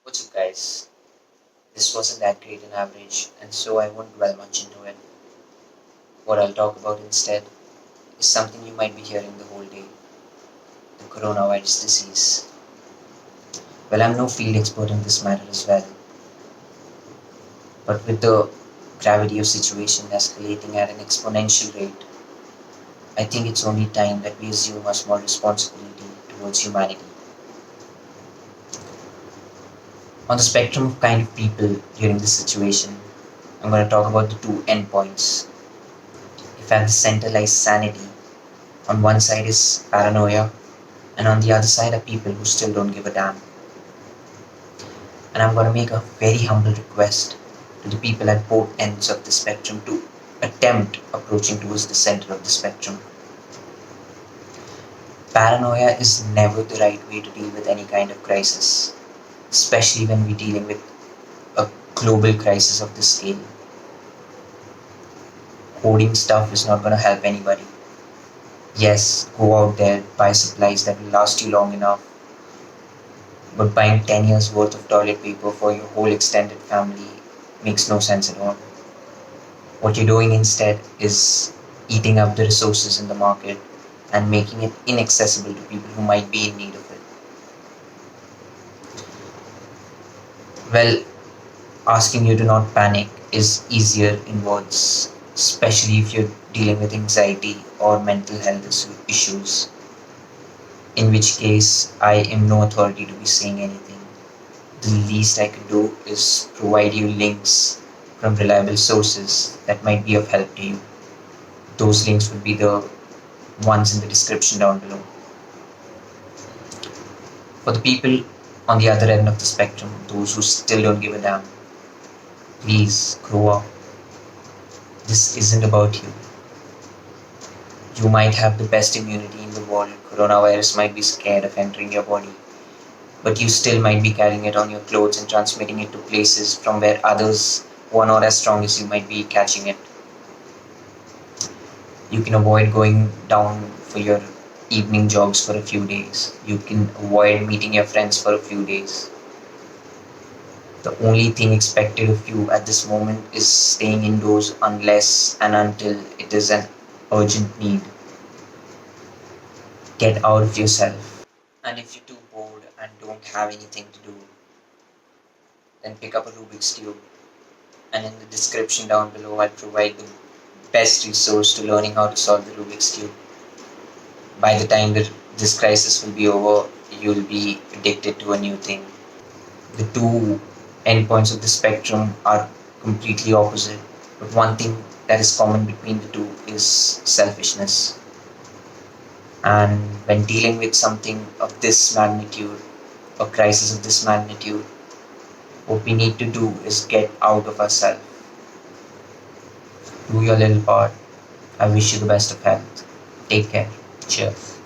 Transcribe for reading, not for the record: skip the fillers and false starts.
What's up, guys? This wasn't that great an average, and so I won't dwell much into it. What I'll talk about instead is something you might be hearing the whole day: the coronavirus disease. Well, I'm no field expert in this matter as well, but with the gravity of situation escalating at an exponential rate, I think it's only time that we assume a small responsibility towards humanity. On the spectrum of kind of people during this situation, I'm going to talk about the two endpoints. If at the center lies sanity, on one side is paranoia, and on the other side are people who still don't give a damn. And I'm going to make a very humble request to the people at both ends of the spectrum to attempt approaching towards the center of the spectrum. Paranoia is never the right way to deal with any kind of crisis, especially when we're dealing with a global crisis of this scale. Hoarding stuff is not going to help anybody. Yes, go out there, buy supplies that will last you long enough, but buying 10 years worth of toilet paper for your whole extended family makes no sense at all. What you're doing instead is eating up the resources in the market and making it inaccessible to people who might be in need of it. Well, asking you to not panic is easier in words, especially if you're dealing with anxiety or mental health issues, in which case I am no authority to be saying anything. The least I can do is provide you links from reliable sources that might be of help to you. Those links would be the ones in the description down below. For the people on the other end of the spectrum, those who still don't give a damn, please grow up. This isn't about you. You might have the best immunity in the world, coronavirus might be scared of entering your body, but you still might be carrying it on your clothes and transmitting it to places from where others who are not as strong as you might be catching it. You can avoid going down for your evening jogs for a few days. You can avoid meeting your friends for a few days. The only thing expected of you at this moment is staying indoors unless and until it is an urgent need. Get out of yourself. And if you're too bored and don't have anything to do, then pick up a Rubik's Cube. And in the description down below, I'll provide the best resource to learning how to solve the Rubik's Cube. By the time that this crisis will be over, you'll be addicted to a new thing. The two endpoints of the spectrum are completely opposite, but one thing that is common between the two is selfishness. And when dealing with something of this magnitude, a crisis of this magnitude, what we need to do is get out of ourselves. Do your little part. I wish you the best of health. Take care. Cheers.